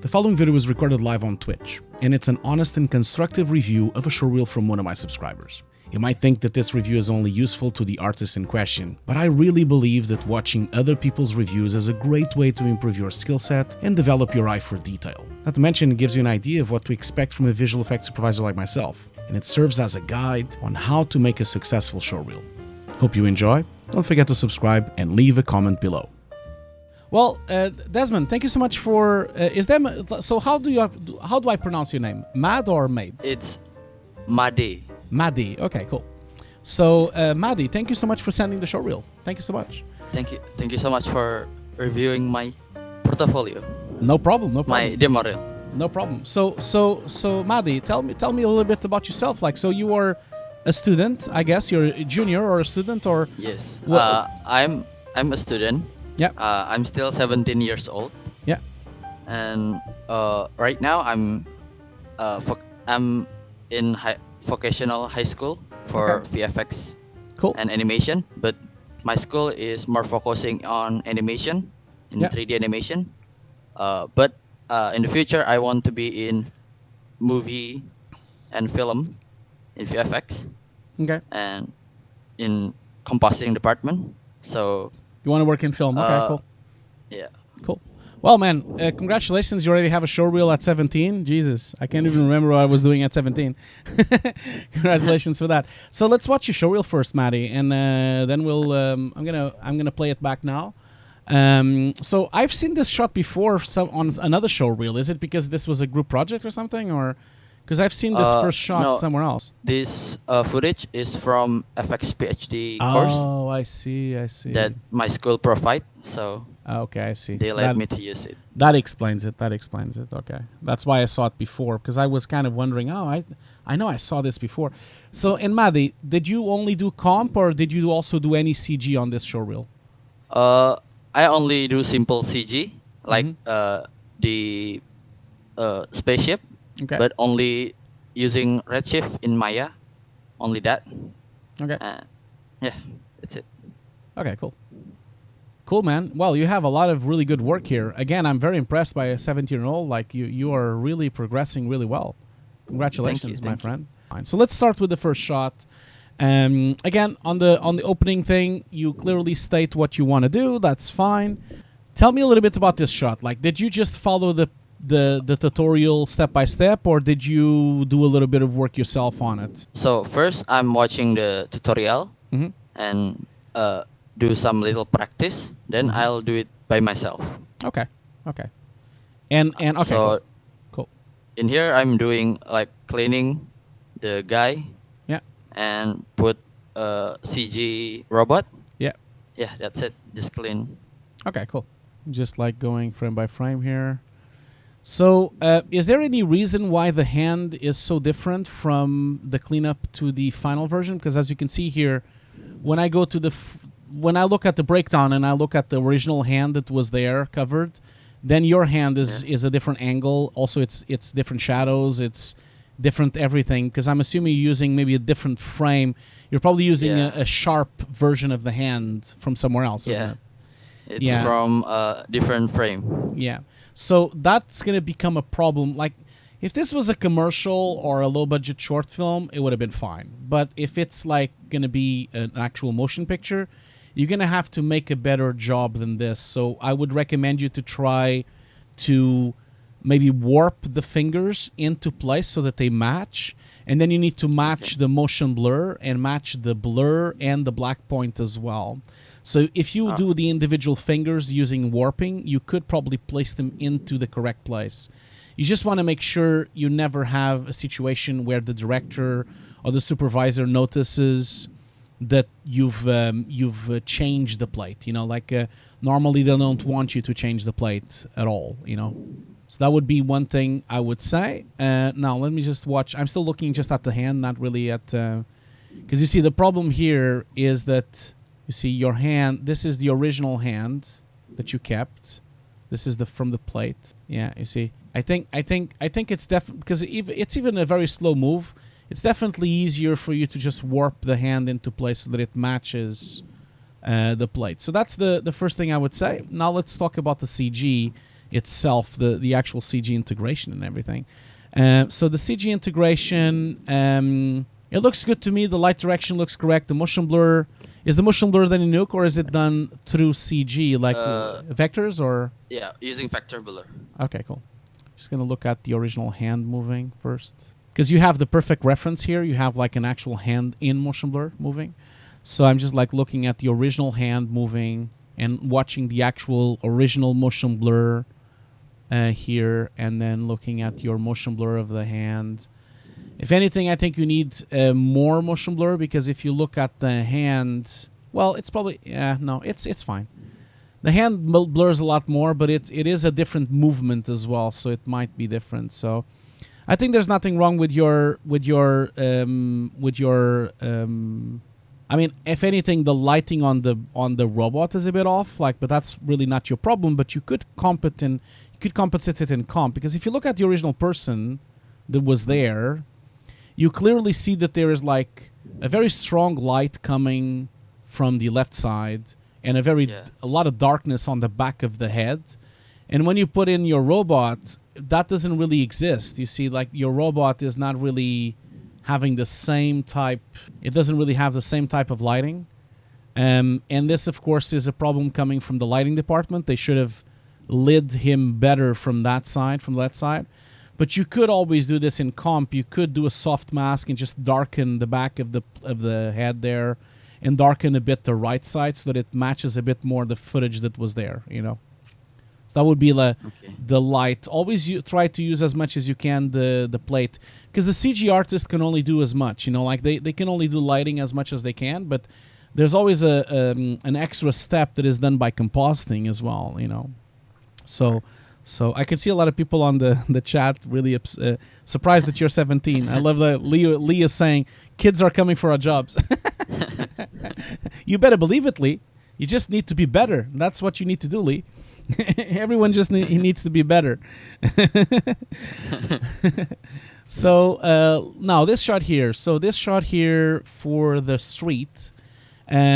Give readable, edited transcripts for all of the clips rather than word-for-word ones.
The following video was recorded live on Twitch, and it's an honest and constructive review of a showreel from one of my subscribers. You might think that this review is only useful to the artist in question, but I really believe that watching other people's reviews is a great way to improve your skill set and develop your eye for detail. Not to mention, it gives you an idea of what to expect from a visual effects supervisor like myself, and it serves as a guide on how to make a successful showreel. Hope you enjoy. Don't forget to subscribe and leave a comment below. Well, Desmond, thank you so much for. So how do I pronounce your name? Mad or Maid? It's Madi. Madi. Okay, cool. So Madi, thank you so much for sending the showreel. Thank you so much. Thank you. Thank you so much for reviewing my portfolio. No problem. No problem. My demo reel. No problem. So Madi, tell me a little bit about yourself. Like, so you are a student, I guess. You're a junior or a student, or Yes. Well, I'm a student. Yeah. I'm still 17 years old. Yeah. And right now I'm in vocational high school for VFX Cool. and animation, but my school is more focusing on animation, in 3D animation. But in the future, I want to be in movie and film in VFX Okay. and in compositing department. So You want to work in film? Okay, cool. yeah. Cool. Well, man, congratulations. You already have a showreel at 17. Jesus, I can't even remember what I was doing at 17. Congratulations for that. So let's watch your showreel first, Maddie, and then we'll. I'm gonna play it back now. So I've seen this shot before on another showreel. Is it because this was a group project or something, or because I've seen this first shot no, somewhere else? This footage is from FX PhD course Oh, I see. that my school provide. So Okay, I see. they let me to use it. That explains it. Okay. That's why I saw it before, because I was kind of wondering, I know I saw this before. So, and Maddie, did you only do comp, or did you also do any CG on this showreel? I only do simple CG, like the spaceship, Okay. but only using Redshift in Maya. Only that. Okay. Yeah, that's it. Okay, cool. Cool, man. Well, you have a lot of really good work here. Again, I'm very impressed by a 17-year-old. Like, you are really progressing really well. Congratulations, my friend. Fine. So let's start with the first shot. Again, on the opening thing, you clearly state what you want to do. That's fine. Tell me a little bit about this shot. Like, did you just follow the tutorial step by step, or did you do a little bit of work yourself on it? So first, I'm watching the tutorial and do some little practice. Then I'll do it by myself. Okay. And okay. So cool. In here, I'm doing like cleaning the guy. Yeah. And put a CG robot. Yeah. Yeah, that's it. Just clean. Okay, cool. Just like going frame by frame here. So, is there any reason why the hand is so different from the cleanup to the final version? Because as you can see here, when I go to when I look at the breakdown and I look at the original hand that was there covered, then your hand is a different angle. Also, it's different shadows. It's different everything. Because I'm assuming you're using maybe a different frame. You're probably using a sharp version of the hand from somewhere else, isn't it? It's from a different frame. Yeah. So that's going to become a problem. Like, if this was a commercial or a low-budget short film, it would have been fine. But if it's like going to be an actual motion picture, you're going to have to make a better job than this. So I would recommend you to try to maybe warp the fingers into place so that they match. And then you need to match the motion blur and match the blur and the black point as well. So if you do the individual fingers using warping, you could probably place them into the correct place. You just want to make sure you never have a situation where the director or the supervisor notices that you've changed the plate. You know, like normally they don't want you to change the plate at all, you know. So that would be one thing I would say. Now, let me just watch. I'm still looking just at the hand, not really at... Because you see, the problem here is that... You see, your hand, this is the original hand that you kept. This is from the plate. Yeah, you see. I think it's definitely... Because it's even a very slow move. It's definitely easier for you to just warp the hand into place so that it matches the plate. So that's the first thing I would say. Now let's talk about the CG. itself, the actual CG integration and everything. So the CG integration, it looks good to me. The light direction looks correct. The motion blur, is the motion blur done in Nuke, or is it done through CG, like vectors, or? Yeah, using vector blur. Okay, cool. Just going to look at the original hand moving first. Because you have the perfect reference here. You have like an actual hand in motion blur moving. So I'm just like looking at the original hand moving and watching the actual original motion blur here, and then looking at your motion blur of the hand. If anything, I think you need more motion blur, because if you look at the hand, well, it's probably, no, it's fine. The hand blurs a lot more, but it is a different movement as well, so it might be different. So I think there's nothing wrong with your I mean, if anything, the lighting on the robot is a bit off, like, but that's really not your problem. But you could compensate it in comp, because if you look at the original person that was there, you clearly see that there is like a very strong light coming from the left side, and a lot of darkness on the back of the head. And when you put in your robot, that doesn't really exist. You see, like, your robot is not really having the same type. It doesn't really have the same type of lighting. And this, of course, is a problem coming from the lighting department. They should have lit him better from that side, from the left side. But you could always do this in comp. You could do a soft mask and just darken the back of the head there, and darken a bit the right side so that it matches a bit more the footage that was there, you know. So that would be the light. Always try to use as much as you can the plate, because the CG artist can only do as much, you know, like they can only do lighting as much as they can, but there's always an extra step that is done by compositing as well, you know. So I can see a lot of people on the chat really surprised that you're 17. I love that Lee is saying kids are coming for our jobs. You better believe it, Lee. You just need to be better. That's what you need to do, Lee. Everyone just needs to be better. So now this shot here. So this shot here for the street.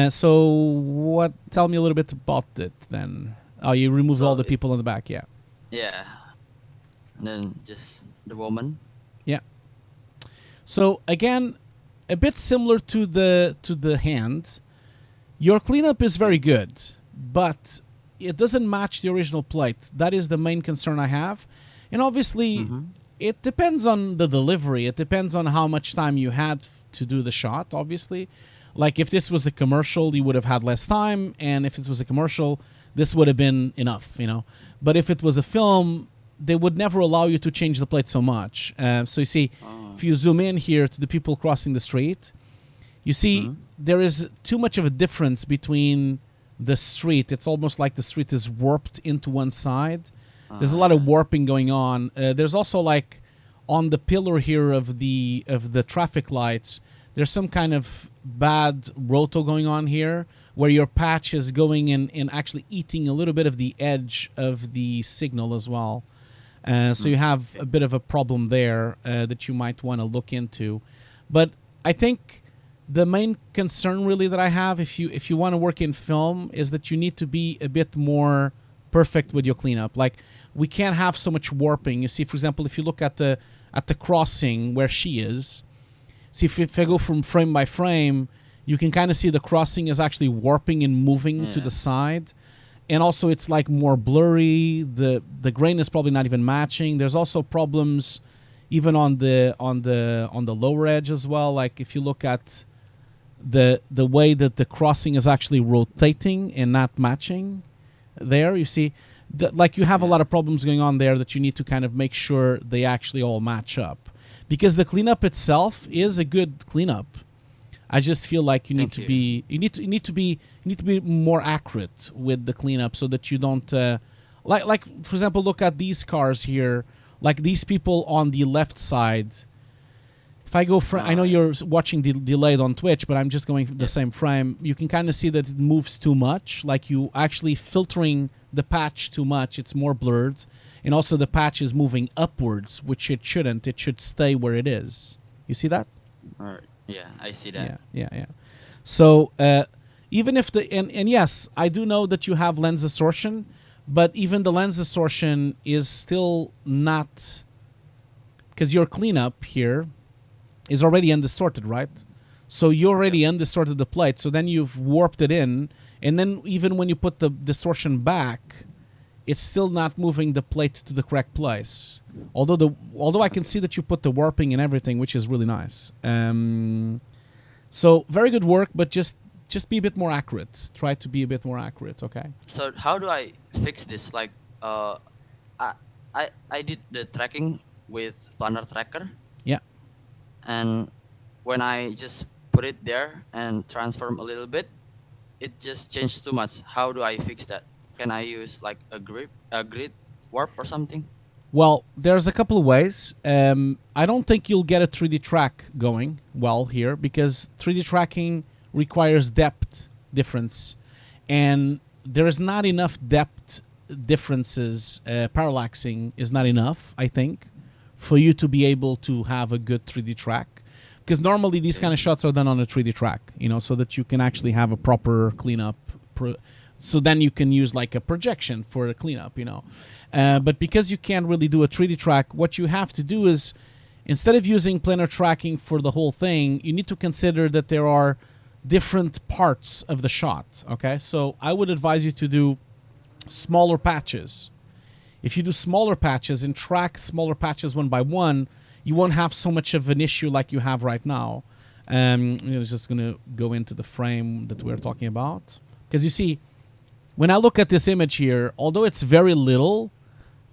So tell me a little bit about it then. Oh, you removed all the people in the back, yeah. Yeah. And then just the woman. Yeah. So again, a bit similar to the hand. Your cleanup is very good, but it doesn't match the original plate. That is the main concern I have. And obviously, it depends on the delivery. It depends on how much time you had to do the shot, obviously. Like, if this was a commercial, you would have had less time. And if it was a commercial, this would have been enough, you know. But if it was a film, they would never allow you to change the plate so much. So you see, if you zoom in here to the people crossing the street, you see there is too much of a difference between the street. It's almost like the street is warped into one side. There's a lot of warping going on. There's also, like, on the pillar here of the traffic lights, there's some kind of bad roto going on here, where your patch is going in and actually eating a little bit of the edge of the signal as well. So you have a bit of a problem there that you might want to look into. But I think the main concern really that I have, if you want to work in film, is that you need to be a bit more perfect with your cleanup. Like, we can't have so much warping. You see, for example, if you look at the crossing where she is, see, if I go from frame by frame, you can kind of see the crossing is actually warping and moving to the side. And also, it's like more blurry. The grain is probably not even matching. There's also problems even on the lower edge as well. Like, if you look at the way that the crossing is actually rotating and not matching there, you see, like, you have a lot of problems going on there that you need to kind of make sure they actually all match up. Because the cleanup itself is a good cleanup. I just feel like you need to be more accurate with the cleanup, so that you don't like for example, look at these cars here. Like, these people on the left side. If I go I know you're watching delayed on Twitch, but I'm just going the same frame. You can kind of see that it moves too much. Like, you actually filtering the patch too much. It's more blurred. And also the patch is moving upwards, which it shouldn't. It should stay where it is. You see that? All right. Yeah, I see that. Yeah. So even if and yes, I do know that you have lens distortion, But even the lens distortion is still not, because your cleanup here is already undistorted, right? So you already undistorted the plate, so then you've warped it in, and then even when you put the distortion back, it's still not moving the plate to the correct place. Although I can see that you put the warping and everything, which is really nice. So very good work, but just be a bit more accurate. Try to be a bit more accurate, okay? So how do I fix this? Like, I I did the tracking with planner tracker, Yeah. and when I just put it there and transform a little bit, it just changed too much. How do I fix that? Can I use like a grid warp or something? Well, there's a couple of ways. I don't think you'll get a 3D track going well here because 3D tracking requires depth difference, and there is not enough depth differences. Parallaxing is not enough, I think, for you to be able to have a good 3D track. Because normally these kind of shots are done on a 3D track, so that you can actually have a proper cleanup. So then you can use like a projection for a cleanup, But because you can't really do a 3D track, what you have to do is, instead of using planar tracking for the whole thing, you need to consider that there are different parts of the shot, okay? So I would advise you to do smaller patches. If you do smaller patches and track smaller patches one by one, you won't have so much of an issue like you have right now. Just going to go into the frame that we're talking about. Because you see, when I look at this image here, although it's very little,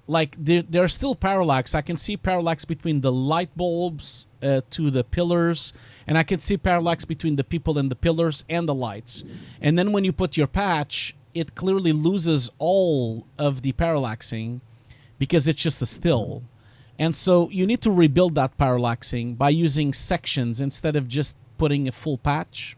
like there's still parallax. I can see parallax between the light bulbs to the pillars, and I can see parallax between the people and the pillars and the lights. And then when you put your patch, it clearly loses all of the parallaxing because it's just a still. And so you need to rebuild that parallaxing by using sections instead of just putting a full patch.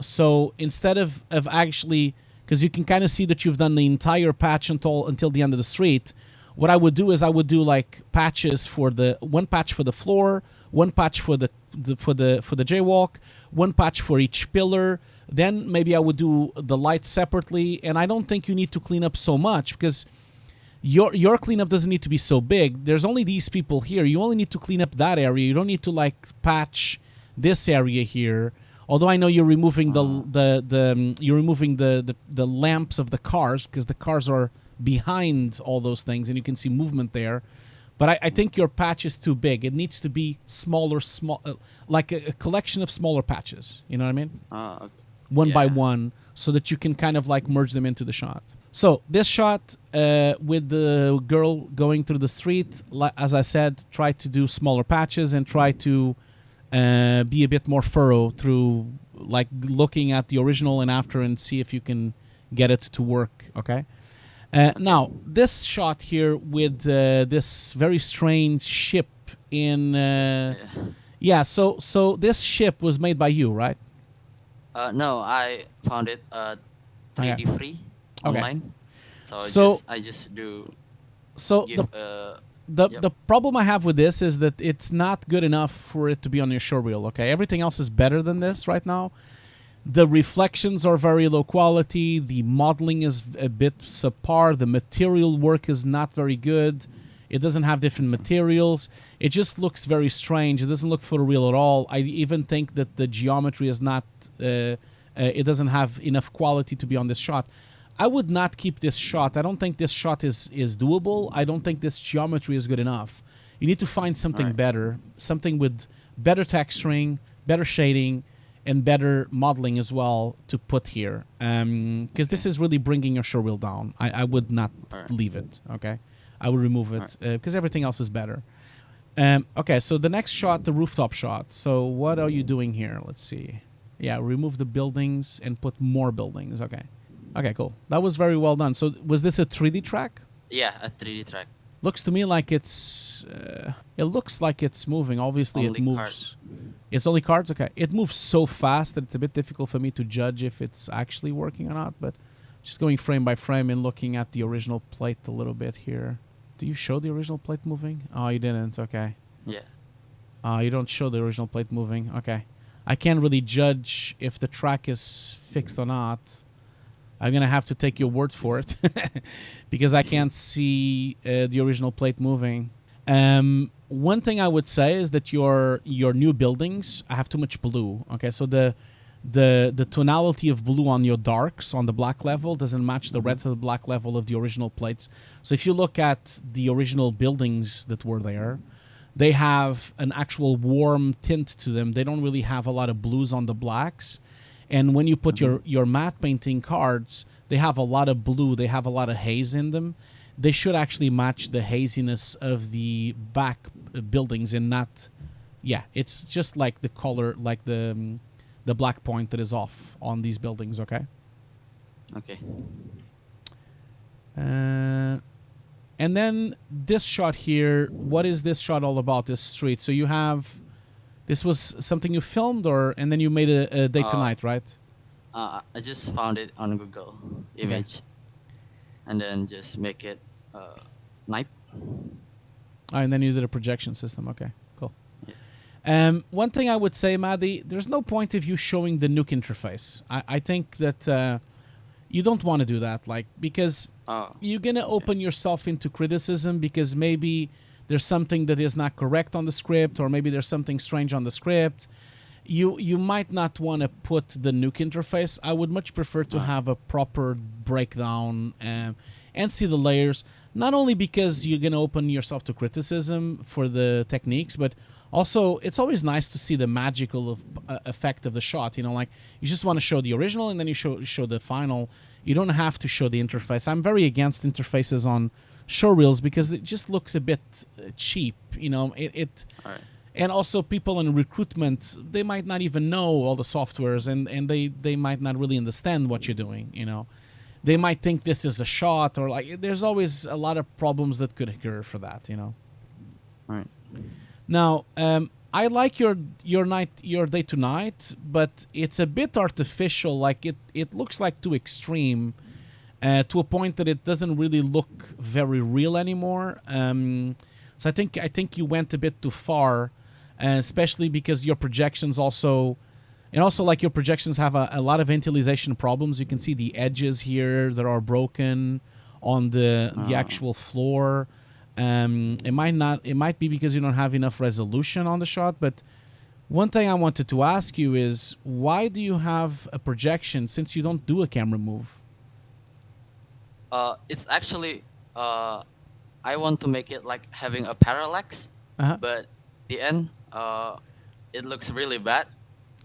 So instead of actually, because you can kind of see that you've done the entire patch until the end of the street, what I would do is I would do like patches for one patch for the floor, one patch for the jaywalk, one patch for each pillar. Then maybe I would do the lights separately, and I don't think you need to clean up so much because your cleanup doesn't need to be so big. There's only these people here. You only need to clean up that area. You don't need to like patch this area here. Although I know you're removing the lamps of the cars because the cars are behind all those things and you can see movement there. But I think your patch is too big. It needs to be smaller, like a collection of smaller patches. You know what I mean? Okay. One by one, so that you can kind of like merge them into the shot. So this shot with the girl going through the street, as I said, try to do smaller patches and try to be a bit more thorough through like looking at the original and after and see if you can get it to work, okay? Now, this shot here with this very strange ship in... so this ship was made by you, right? No, I found it 3D free online. So I just do. So the problem I have with this is that it's not good enough for it to be on your showreel. Okay, everything else is better than this right now. The reflections are very low quality. The modeling is a bit subpar. The material work is not very good. It doesn't have different materials. It just looks very strange. It doesn't look photoreal at all. I even think that the geometry is not... it doesn't have enough quality to be on this shot. I would not keep this shot. I don't think this shot is doable. I don't think this geometry is good enough. You need to find something better. Something with better texturing, better shading, and better modeling as well to put here. Because this is really bringing your showreel down. I would not leave it, okay? I would remove it because everything else is better. Okay, so the next shot, the rooftop shot. So what are you doing here? Let's see. Yeah, remove the buildings and put more buildings. Okay. Okay, cool. That was very well done. So was this a 3D track? Yeah, a 3D track. Looks to me like it's... it looks like it's moving. Obviously, only it moves. Cards. It's only cards? Okay. It moves so fast that it's a bit difficult for me to judge if it's actually working or not. But just going frame by frame and looking at the original plate a little bit here. Do you show the original plate moving? Oh, you didn't. Okay. Yeah. You don't show the original plate moving. Okay. I can't really judge if the track is fixed or not. I'm gonna have to take your word for it because I can't see the original plate moving. One thing I would say is that your new buildings have too much blue. Okay, so the tonality of blue on your darks on the black level doesn't match the red to the black level of the original plates. So if you look at the original buildings that were there, they have an actual warm tint to them. They don't really have a lot of blues on the blacks. And when you put your matte painting cards, they have a lot of blue. They have a lot of haze in them. They should actually match the haziness of the back buildings and not, yeah, it's just like the color, like the black point that is off on these buildings, okay? Okay. And then this shot here, what is this shot all about, this street? So you have, this was something you filmed, or and then you made a day to night, right? I just found it on Google image, and then just make it night. And then you did a projection system, okay, cool. Yeah. One thing I would say, Maddie, there's no point of you showing the Nuke interface. I think that you don't want to do that, like, because you're gonna open yourself into criticism because maybe there's something that is not correct on the script, or maybe there's something strange on the script. You might not want to put the Nuke interface. I would much prefer to have a proper breakdown and see the layers. Not only because you're going to open yourself to criticism for the techniques, but also it's always nice to see the magical effect of the shot. You know, like you just want to show the original and then you show the final. You don't have to show the interface. I'm very against interfaces on showreels because it just looks a bit cheap. You know, All right. and also people in recruitment, they might not even know all the softwares, and they might not really understand what you're doing, you know. They might think this is a shot, or like there's always a lot of problems that could occur for that, you know. All right. Now, I like your day to night, but it's a bit artificial. Like it looks like too extreme, to a point that it doesn't really look very real anymore. So I think you went a bit too far, especially because your projections also, and also like your projections have a lot of visualization problems. You can see the edges here that are broken on the actual floor. It might be because you don't have enough resolution on the shot. But one thing I wanted to ask you is, why do you have a projection since you don't do a camera move? It's actually I want to make it like having a parallax, but the end it looks really bad.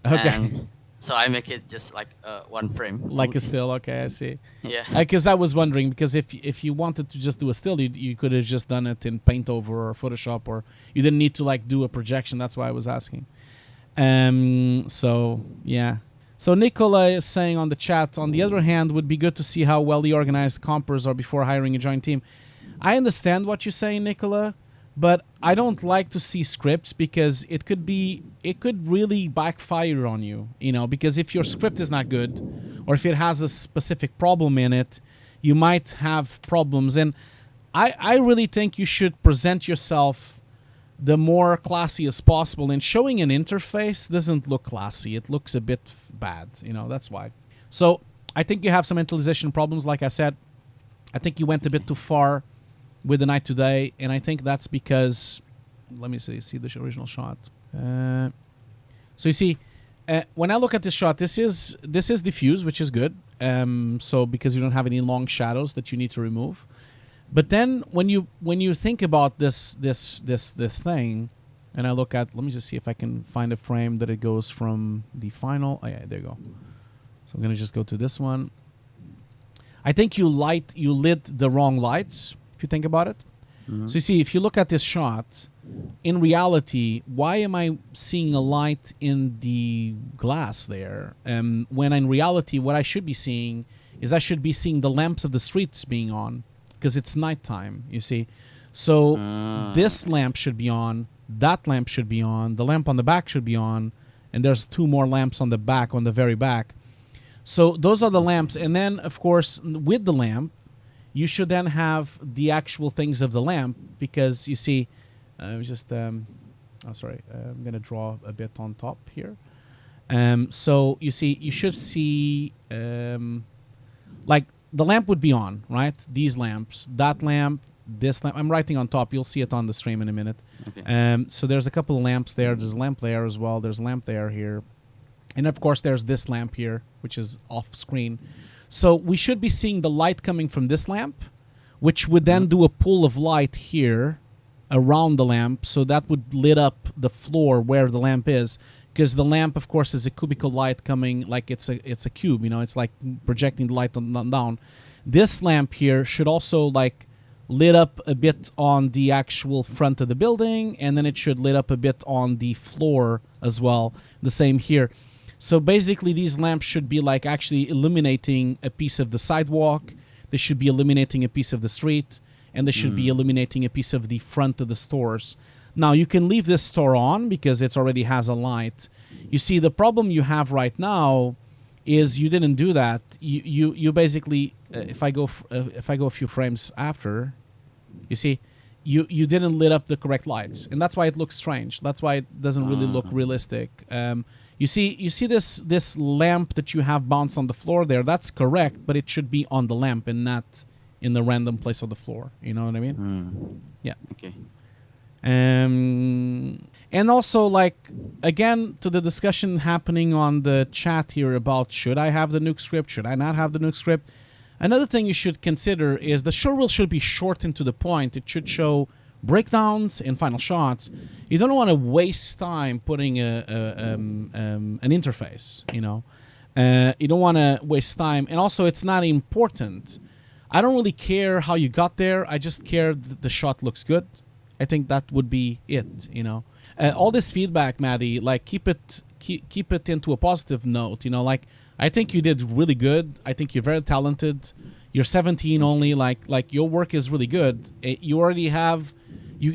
Okay. And so I make it just like one frame. Like a still, okay, I see. Yeah. Because I was wondering, because if you wanted to just do a still, you could have just done it in Paint Over or Photoshop, or you didn't need to like do a projection. That's why I was asking. So yeah. So Nicola is saying on the chat, on the other hand, would be good to see how well the organized compers are before hiring a joint team. I understand what you're saying, Nicola, but I don't like to see scripts because it could really backfire on you, you know, because if your script is not good, or if it has a specific problem in it, you might have problems. And I really think you should present yourself the more classy as possible, and showing an interface doesn't look classy. It looks a bit bad, you know, that's why. So I think you have some visualization problems, like I said. I think you went a bit too far with the night today, and I think that's because, let me see the original shot. So you see, when I look at this shot, this is diffuse, which is good. So because you don't have any long shadows that you need to remove. But then when you think about this thing, and I look at, let me just see if I can find a frame that it goes from the final. Oh yeah, there you go. So I'm gonna just go to this one. I think you lit the wrong lights, if you think about it. Mm-hmm. So you see, if you look at this shot, in reality, why am I seeing a light in the glass there? When in reality, what I should be seeing is I should be seeing the lamps of the streets being on, because it's nighttime, you see. So this lamp should be on, that lamp should be on, the lamp on the back should be on, and there's two more lamps on the back, on the very back. So those are the lamps. And then, of course, with the lamp, you should then have the actual things of the lamp, because you see, I'm going to draw a bit on top here. So you see, you should see, like the lamp would be on, right? These lamps, that lamp, this lamp. I'm writing on top. You'll see it on the stream in a minute. Okay. So there's a couple of lamps there. There's a lamp there as well. There's a lamp there here. And of course, there's this lamp here, which is off screen. So we should be seeing the light coming from this lamp, which would then do a pool of light here around the lamp. So that would lit up the floor where the lamp is. Because the lamp, of course, is a cubical light coming, like it's a cube, you know, it's like projecting the light on down. This lamp here should also like lit up a bit on the actual front of the building, and then it should lit up a bit on the floor as well. The same here. So basically, these lamps should be like actually illuminating a piece of the sidewalk. They should be illuminating a piece of the street, and they should be illuminating a piece of the front of the stores. Now, you can leave this store on because it already has a light. You see, the problem you have right now is you didn't do that. You basically, if I go a few frames after, you see, you didn't lit up the correct lights, and that's why it looks strange. That's why it doesn't really look realistic. You see this lamp that you have bounced on the floor there. That's correct, but it should be on the lamp and not in the random place on the floor. You know what I mean? Yeah. Okay. And also, like, again, to the discussion happening on the chat here about should I have the nuke script, should I not have the nuke script? Another thing you should consider is the showreel should be short and to the point. It should show breakdowns and final shots. You don't want to waste time putting an interface, you know. You don't want to waste time. And also, it's not important. I don't really care how you got there. I just care that the shot looks good. I think that would be it, you know. All this feedback, Maddie, like keep it into a positive note, you know. Like I think you did really good. I think you're very talented. You're 17 only. Like your work is really good. You already have,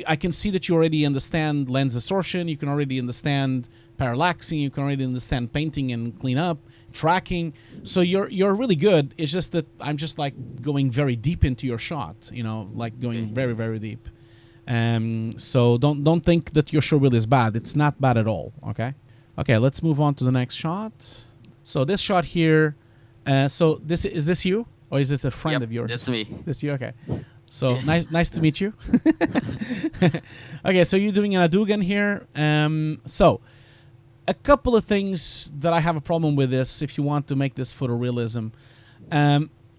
I can see that you already understand lens distortion. You can already understand parallaxing. You can already understand painting and cleanup, tracking. So you're really good. It's just that I'm just like going very deep into your shot, you know, like going very, very deep. So don't think that your showreel is bad. It's not bad at all. Okay, let's move on to the next shot. So this shot here, so is this you or is it a friend of yours? That's me. That's you. Okay. So nice to meet you. Okay, so you're doing an Hadouken here. So a couple of things that I have a problem with this. If you want to make this photorealism,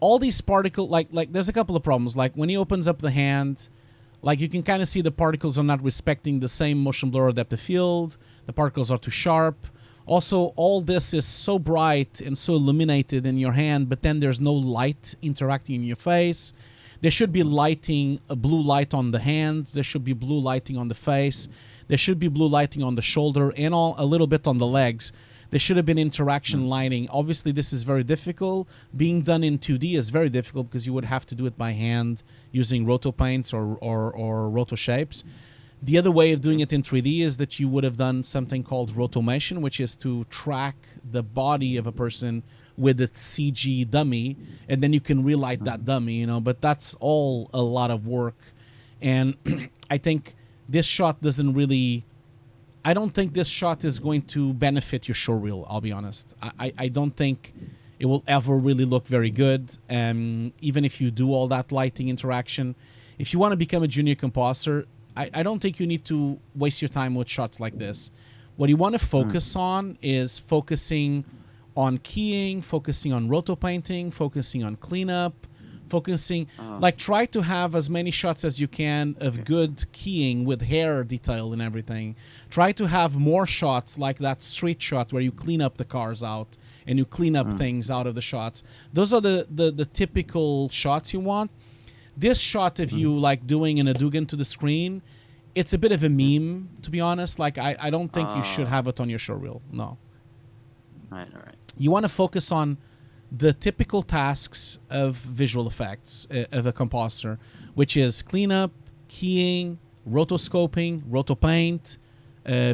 all these particles, like there's a couple of problems. Like when he opens up the hand. Like you can kind of see the particles are not respecting the same motion blur or depth of field. The particles are too sharp. Also, all this is so bright and so illuminated in your hand, but then there's no light interacting in your face. There should be lighting, a blue light on the hand. There should be blue lighting on the face. There should be blue lighting on the shoulder and a little bit on the legs. There should have been interaction lighting. Obviously, this is very difficult. Being done in 2D is very difficult because you would have to do it by hand using roto paints or roto shapes. The other way of doing it in 3D is that you would have done something called rotomation, which is to track the body of a person with a CG dummy, and then you can relight that dummy, you know. But that's all a lot of work. And I think this shot doesn't really... I don't think this shot is going to benefit your showreel, I'll be honest. I don't think it will ever really look very good, even if you do all that lighting interaction. If you want to become a junior composer, I don't think you need to waste your time with shots like this. What you want to focus on is focusing on keying, focusing on roto painting, focusing on cleanup, focusing, like try to have as many shots as you can of good keying with hair detail and everything. Try to have more shots like that street shot where you clean up the cars out and you clean up things out of the shots. Those are the typical shots you want. This shot of you like doing an Hadouken to the screen, it's a bit of a meme, to be honest. Like I don't think you should have it on your showreel. No. All right. You want to focus on the typical tasks of visual effects of a composer, which is cleanup, keying, rotoscoping, rotopaint,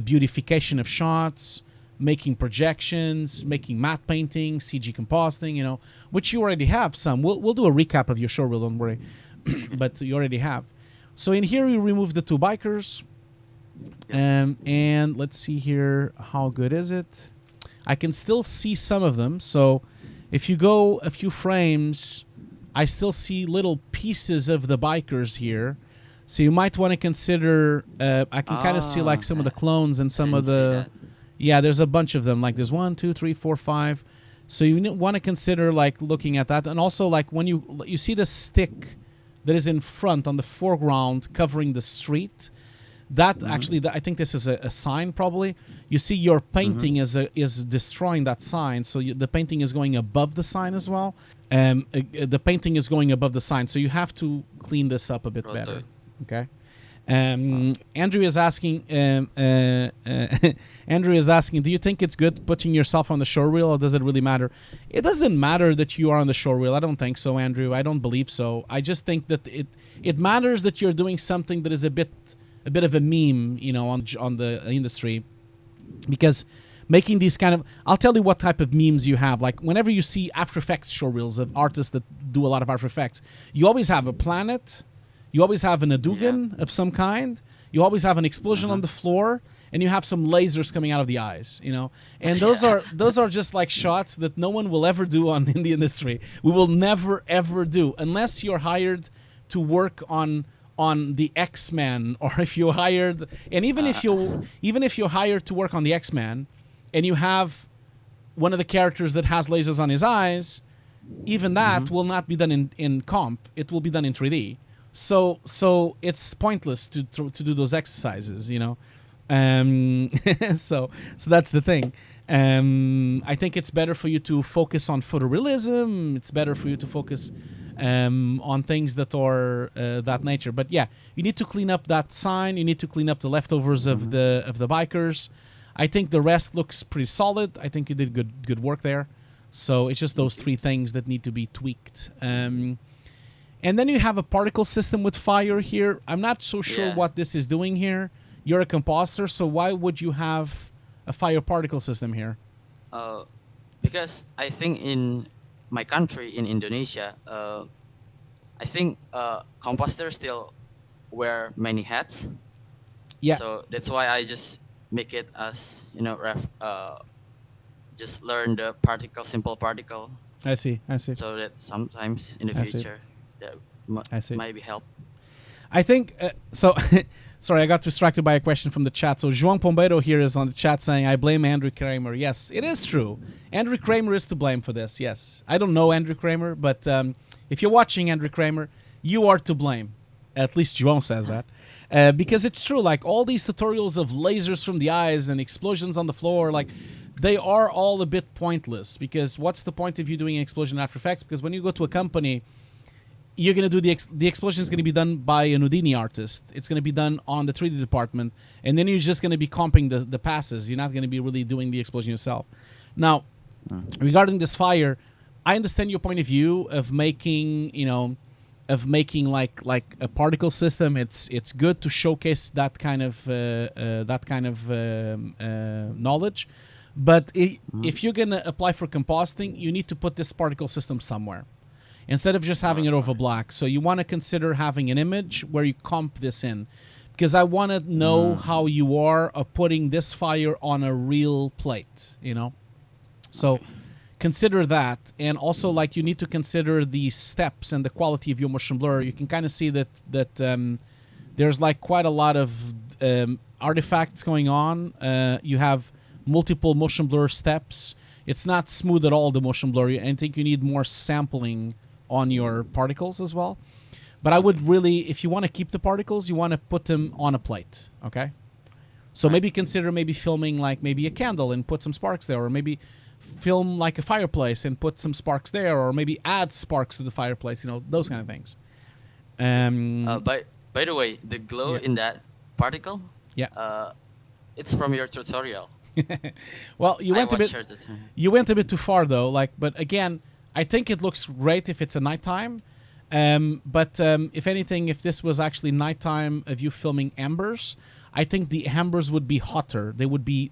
beautification of shots, making projections, making matte painting, CG compositing, you know, which you already have some. We'll do a recap of your showreel, don't worry, but you already have. So in here, you remove the two bikers, and let's see here, how good is it? I can still see some of them, so If you go a few frames, I still see little pieces of the bikers here. So you might want to consider, I can kind of see like some of the clones and some I of didn't see the, that. yeah, there's a bunch of them. Like there's 1, 2, 3, 4, 5. So you want to consider like looking at that. And also like when you see the stick that is in front on the foreground covering the street, that actually, I think this is a sign probably. You see your painting is destroying that sign. So the painting is going above the sign as well. The painting is going above the sign. So you have to clean this up a bit better. Okay. Andrew is asking. Andrew is asking, do you think it's good putting yourself on the showreel, or does it really matter? It doesn't matter that you are on the showreel. I don't think so, Andrew. I don't believe so. I just think that it matters that you're doing something that is a bit of a meme, you know, on the industry, because making these kind of, I'll tell you what type of memes you have. Like whenever you see After Effects showreels of artists that do a lot of After Effects, you always have a planet. You always have an Hadouken of some kind. You always have an explosion on the floor, and you have some lasers coming out of the eyes, you know. And those are just like shots that no one will ever do in the industry. We will never ever do unless you're hired to work on the X-Men, or if you're hired, and even if you're hired to work on the X-Men, and you have one of the characters that has lasers on his eyes, even that will not be done in comp. It will be done in 3D. So it's pointless to do those exercises, you know. So that's the thing. I think it's better for you to focus on photorealism. It's better for you to focus on things that are that nature. But yeah, you need to clean up that sign. You need to clean up the leftovers of the bikers. I think the rest looks pretty solid. I think you did good work there. So it's just those 3 things that need to be tweaked. And then you have a particle system with fire here. I'm not so sure what this is doing here. You're a compositor, so why would you have a fire particle system here? Because I think in my country, in Indonesia, I think compositors still wear many hats. Yeah. So that's why I just make it as, you know, just learn the simple particle. I see. So that sometimes in the future that might be help. I think so. Sorry, I got distracted by a question from the chat. So João Pombeiro here is on the chat saying, I blame Andrew Kramer. Yes, it is true. Andrew Kramer is to blame for this. Yes. I don't know Andrew Kramer, but if you're watching Andrew Kramer, you are to blame. At least João says that. Because it's true, like all these tutorials of lasers from the eyes and explosions on the floor, like they are all a bit pointless, because what's the point of you doing an explosion in After Effects? Because when you go to a company, you're going to do the explosion is going to be done by an Houdini artist. It's going to be done on the 3D department, and then you're just going to be comping the passes. You're not going to be really doing the explosion yourself. Now, regarding this fire, I understand your point of view of making, you know, like a particle system. It's good to showcase that kind of knowledge, but if you're going to apply for compositing, you need to put this particle system somewhere, instead of just having it over black. So you want to consider having an image where you comp this in, because I want to know how you are putting this fire on a real plate, you know? So consider that. And also, like, you need to consider the steps and the quality of your motion blur. You can kind of see that there's like quite a lot of artifacts going on. You have multiple motion blur steps. It's not smooth at all, the motion blur. I think you need more sampling on your particles as well. But I would really, if you want to keep the particles, you want to put them on a plate, okay? So maybe consider filming like maybe a candle and put some sparks there, or maybe film like a fireplace and put some sparks there, or maybe add sparks to the fireplace, you know, those kind of things. By the way, the glow in that particle, it's from your tutorial. Well, you went a bit too far though. Like, but again, I think it looks great if it's a nighttime. But if anything, if this was actually nighttime of you filming embers, I think the embers would be hotter. They would be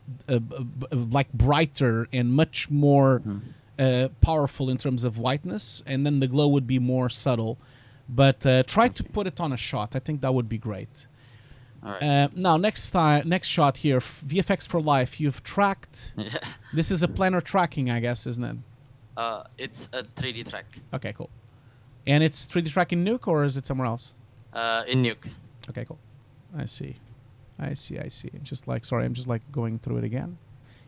like brighter and much more powerful in terms of whiteness, and then the glow would be more subtle. But try to put it on a shot. I think that would be great. All right. Now, next shot here, VFX for Life. You've tracked. Yeah. This is a planar tracking, I guess, isn't it? It's a 3D track. Okay, cool. And it's 3D track in Nuke, or is it somewhere else? In Nuke. Okay, cool. I see. Just like, sorry, I'm just like going through it again.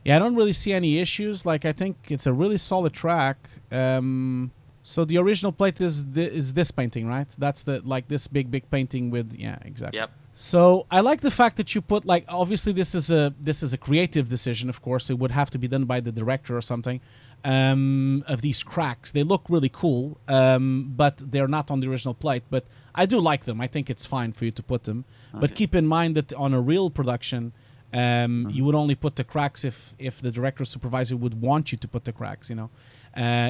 Yeah, I don't really see any issues. Like, I think it's a really solid track. So the original plate is this painting, right? That's the like this big painting with, yeah, exactly. Yep. So I like the fact that you put, like, obviously this is a creative decision. Of course, it would have to be done by the director or something. Of these cracks, they look really cool, but they're not on the original plate. But I do like them. I think it's fine for you to put them. Okay. But keep in mind that on a real production, you would only put the cracks if the director or supervisor would want you to put the cracks. You know,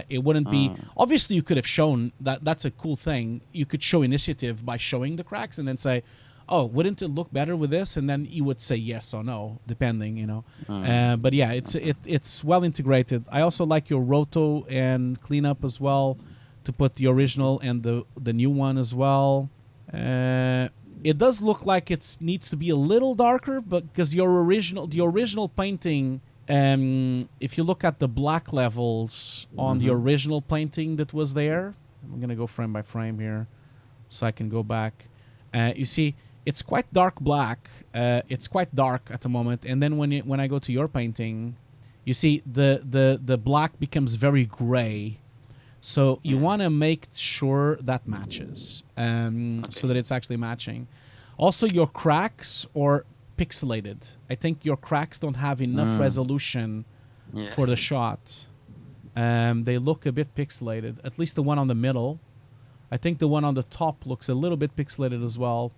it wouldn't be. Obviously, you could have shown that. That's a cool thing. You could show initiative by showing the cracks and then say, oh, wouldn't it look better with this? And then you would say yes or no, depending, you know. But yeah, it's well integrated. I also like your roto and cleanup as well, to put the original and the new one as well. It does look like it needs to be a little darker, but because the original painting, if you look at the black levels on the original painting that was there, I'm gonna go frame by frame here, so I can go back. You see, it's quite dark black. It's quite dark at the moment, and then when I go to your painting, you see the black becomes very gray. So you want to make sure that matches, so that it's actually matching. Also, your cracks are pixelated. I think your cracks don't have enough resolution for the shot. They look a bit pixelated. At least the one on the middle. I think the one on the top looks a little bit pixelated as well.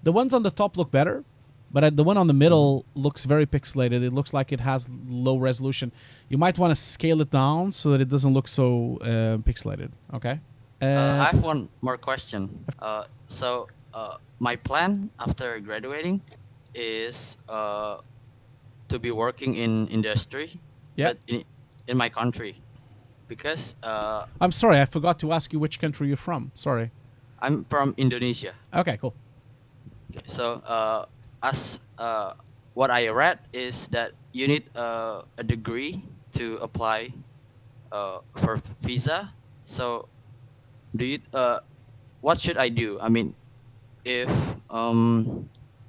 The ones on the top look better, but the one on the middle looks very pixelated. It looks like it has low resolution. You might want to scale it down so that it doesn't look so pixelated. Okay? I have one more question. So my plan after graduating is to be working in industry, Yeah. but in my country, because I'm sorry, I forgot to ask you which country you're from. Sorry. I'm from Indonesia. Okay, cool. Okay, so as what I read is that you need a degree to apply for visa. So do you what should I do? I mean, if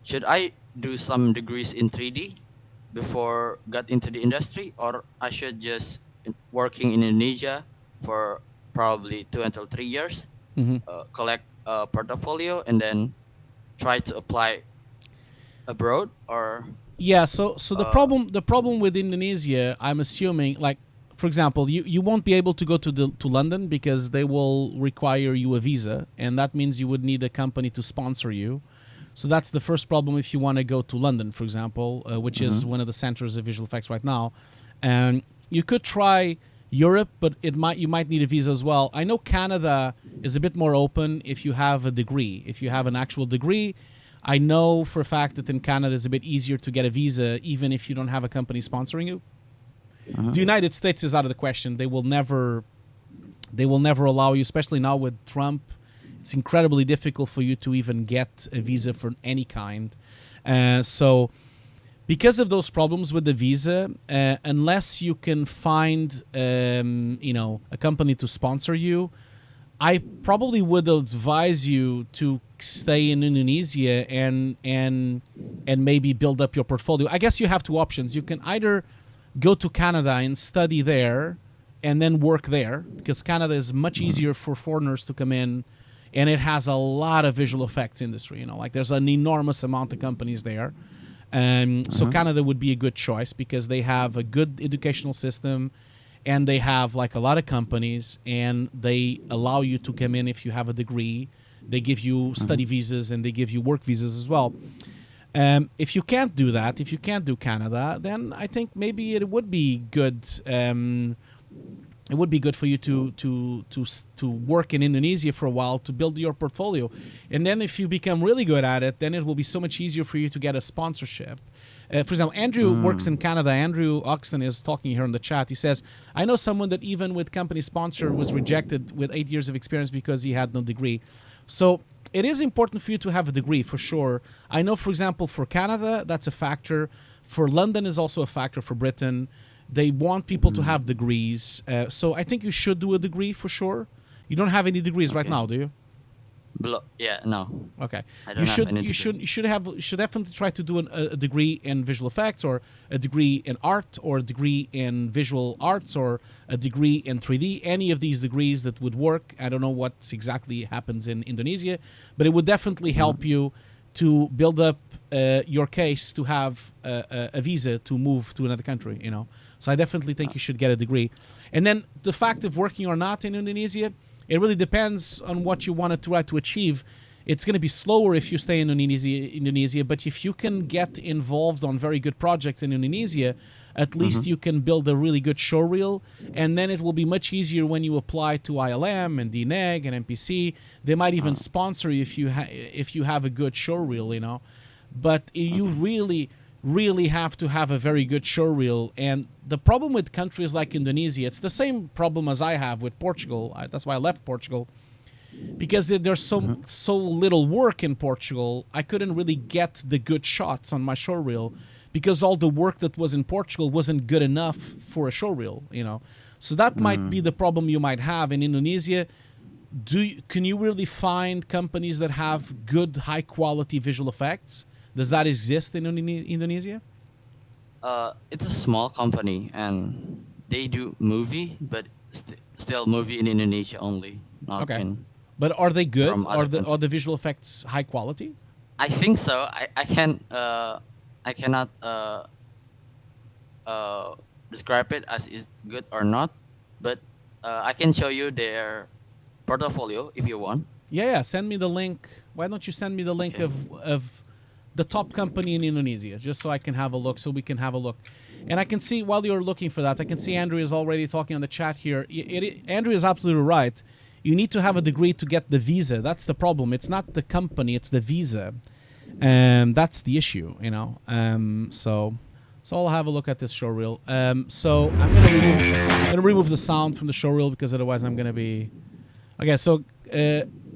should I do some degrees in 3D before got into the industry, or I should just working in Indonesia for probably 2 until 3 years, collect a portfolio, and then try to apply abroad? Or Yeah, so the problem with Indonesia, I'm assuming, like, for example, you won't be able to go to London because they will require you a visa, and that means you would need a company to sponsor you. So that's the first problem if you want to go to London, for example, which is one of the centers of visual effects right now. And you could try Europe, but you might need a visa as well. I know Canada is a bit more open if you have a degree. If you have an actual degree, I know for a fact that in Canada it's a bit easier to get a visa even if you don't have a company sponsoring you. The United States is out of the question. They will never allow you, especially now with Trump. It's incredibly difficult for you to even get a visa for any kind. So because of those problems with the visa, unless you can find a company to sponsor you, I probably would advise you to stay in Indonesia and maybe build up your portfolio. I guess you have two options. You can either go to Canada and study there and then work there, because Canada is much easier for foreigners to come in, and it has a lot of visual effects industry. Like there's an enormous amount of companies there. So Canada would be a good choice because they have a good educational system, and they have like a lot of companies, and they allow you to come in if you have a degree. They give you study visas, and they give you work visas as well. If you can't do that, if you can't do Canada, then I think maybe it would be good. It would be good for you to work in Indonesia for a while to build your portfolio, and then if you become really good at it, then it will be so much easier for you to get a sponsorship. For example, Andrew works in Canada. Andrew Oxton is talking here in the chat. He says, I know someone that even with company sponsor was rejected with 8 years of experience because he had no degree. So it is important for you to have a degree, for sure. I know, for example, for Canada, that's a factor. For London is also a factor, for Britain. They want people to have degrees. So I think you should do a degree for sure. You don't have any degrees right Okay. now, do you? Yeah, no, Okay. I You don't have should any you should degree. you should have you should definitely try to do a degree in visual effects, or a degree in art, or a degree in visual arts, or a degree in 3D. Any of these degrees that would work. I don't know what exactly happens in Indonesia, but it would definitely help you to build up your case to have a visa to move to another country, you know. So I definitely think you should get a degree. And then the fact of working or not in Indonesia, it really depends on what you want to try to achieve. It's going to be slower if you stay in Indonesia, but if you can get involved on very good projects in Indonesia, at least you can build a really good showreel, and then it will be much easier when you apply to ILM and DNEG and MPC. They might even sponsor you if you have a good showreel, you know. But you really have to have a very good showreel. And the problem with countries like Indonesia, it's the same problem as I have with Portugal. That's why I left Portugal, because there's so little work in Portugal. I couldn't really get the good shots on my showreel because all the work that was in Portugal wasn't good enough for a showreel, you know. So that might be the problem you might have in Indonesia. Can you really find companies that have good, high quality visual effects? Does that exist in Indonesia? It's a small company and they do movie, but still movie in Indonesia only, not Okay. in But are they good? from other countries. Are the visual effects high quality? I think so. I cannot describe it as is good or not, but I can show you their portfolio if you want. Yeah. Send me the link. Why don't you send me the link Okay. of the top company in Indonesia, just so I can have a look, so we can have a look. And I can see, while you're looking for that, I can see Andrew is already talking on the chat here. Andrew is absolutely right. You need to have a degree to get the visa. That's the problem. It's not the company, it's the visa. And that's the issue, you know. So I'll have a look at this showreel. So I'm gonna remove the sound from the showreel, because otherwise I'm gonna be... Okay, so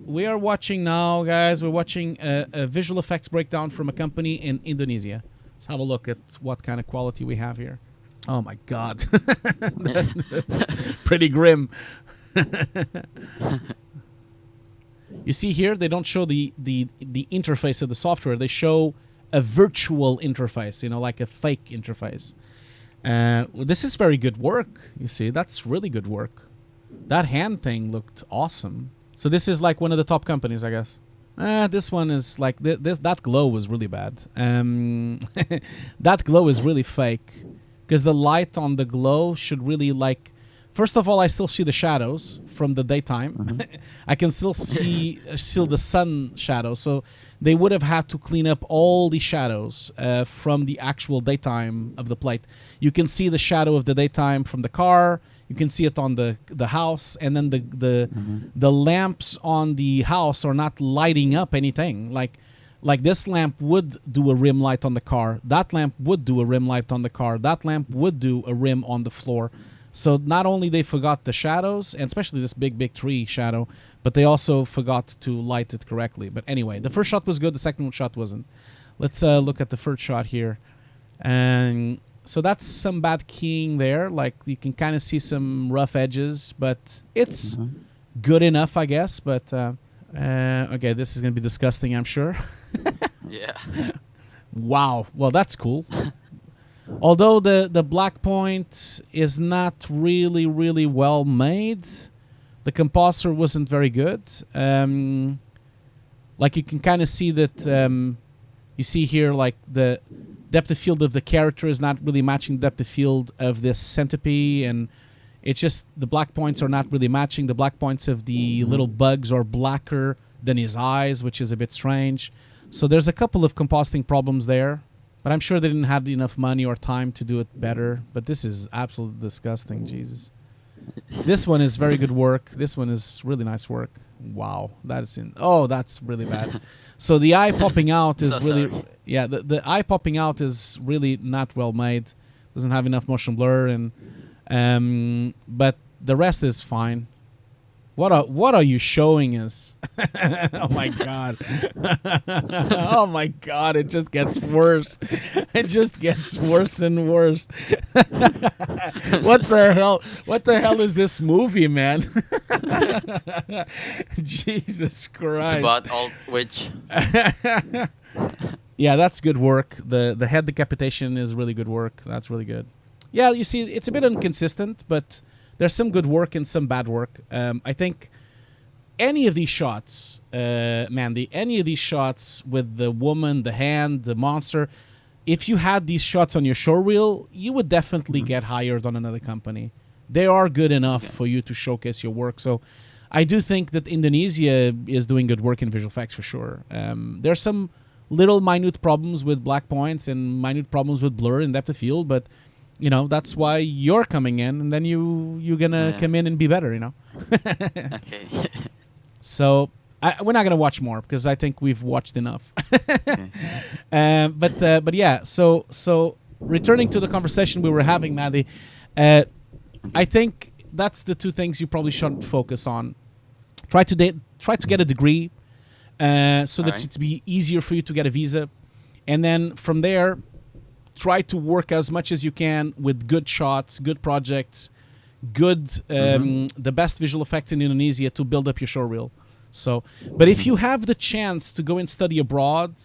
we are watching now, guys. We're watching a visual effects breakdown from a company in Indonesia. Let's have a look at what kind of quality we have here. Oh my God, that's pretty grim. You see here, they don't show the interface of the software. They show a virtual interface, you know, like a fake interface. This is very good work. You see, that's really good work. That hand thing looked awesome. So this is like one of the top companies, I guess. This one is like that glow was really bad. That glow is really fake, because the light on the glow should really, like, first of all, I still see the shadows from the daytime. I can still see the sun shadow. So they would have had to clean up all the shadows from the actual daytime of the plate. You can see the shadow of the daytime from the car. You can see it on the house, and then the lamps on the house are not lighting up anything. Like this lamp would do a rim light on the car. That lamp would do a rim light on the car. That lamp would do a rim on the floor. So not only they forgot the shadows, and especially this big tree shadow, but they also forgot to light it correctly. But anyway, the first shot was good. The second shot wasn't. Let's look at the first shot here. And so that's some bad keying there. Like, you can kind of see some rough edges, but it's good enough, I guess. But okay, this is going to be disgusting, I'm sure. Yeah. Wow. Well, that's cool. Although the black point is not really well made, the compositor wasn't very good. Like, you can kind of see that. You see here, like, the depth of field of the character is not really matching the depth of field of this centipede, and it's just the black points are not really matching. The black points of the little bugs are blacker than his eyes, which is a bit strange. So there's a couple of compositing problems there, but I'm sure they didn't have enough money or time to do it better. But this is absolutely disgusting, Jesus. This one is very good work. This one is really nice work. Wow, that's really bad. So the eye popping out is really, yeah, the eye popping out is really not well made. Doesn't have enough motion blur, and but the rest is fine. What are you showing us? Oh my god. Oh my god, it just gets worse. It just gets worse and worse. What the hell? What the hell is this movie, man? Jesus Christ. It's about Alt Witch. Yeah, that's good work. The head decapitation is really good work. That's really good. Yeah, you see, it's a bit inconsistent, but there's some good work and some bad work. I think any of these shots, any of these shots with the woman, the hand, the monster, if you had these shots on your showreel, you would definitely get hired on another company. They are good enough for you to showcase your work. So I do think that Indonesia is doing good work in visual effects for sure. There's some little minute problems with black points and minute problems with blur and depth of field, but that's why you're coming in, and then you're gonna come in and be better, Okay. So we're not gonna watch more because I think we've watched enough. But yeah. So returning to the conversation we were having, Maddie, I think that's the two things you probably should focus on. Try to get a degree, so that it's be easier for you to get a visa, and then from there, try to work as much as you can with good shots, good projects, the best visual effects in Indonesia to build up your showreel. So, but if you have the chance to go and study abroad,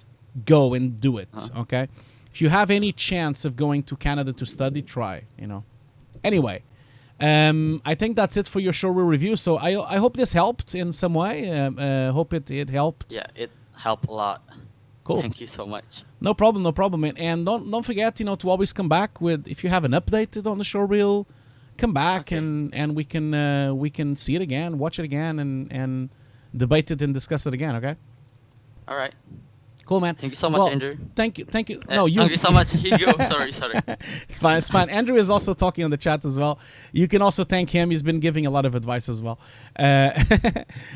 go and do it. Okay, if you have any chance of going to Canada to study, try. Anyway, I think that's it for your showreel review. So I hope this helped in some way. Hope it helped. Yeah, it helped a lot. Cool. Thank you so much. No problem. And don't forget, to always come back with, if you have an update on the showreel, come back and we can see it again, watch it again, and debate it and discuss it again. Okay. All right. Cool, man. Thank you so much, Andrew. Thank you. No, you. Thank you so much, Hugo. Sorry. It's fine. Andrew is also talking on the chat as well. You can also thank him. He's been giving a lot of advice as well.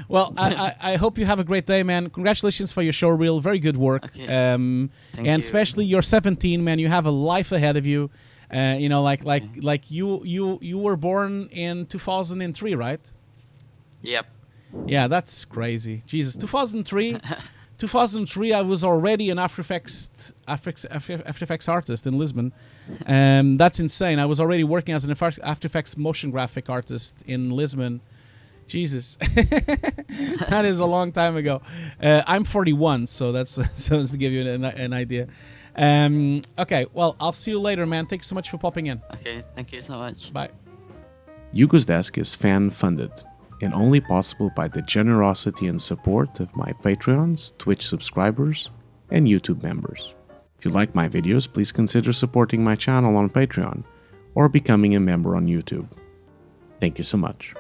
Well, I hope you have a great day, man. Congratulations for your showreel. Very good work. Okay. And especially you're 17, man. You have a life ahead of you. Like you were born in 2003, right? Yep. Yeah, that's crazy. Jesus, 2003. 2003, I was already an After Effects artist in Lisbon. That's insane. I was already working as an After Effects motion graphic artist in Lisbon. Jesus, that is a long time ago. I'm 41, so that's so to give you an idea. Okay, well, I'll see you later, man. Thanks so much for popping in. Okay, thank you so much. Bye. Hugo's Desk is fan-funded and only possible by the generosity and support of my Patreons, Twitch subscribers, and YouTube members. If you like my videos, please consider supporting my channel on Patreon or becoming a member on YouTube. Thank you so much.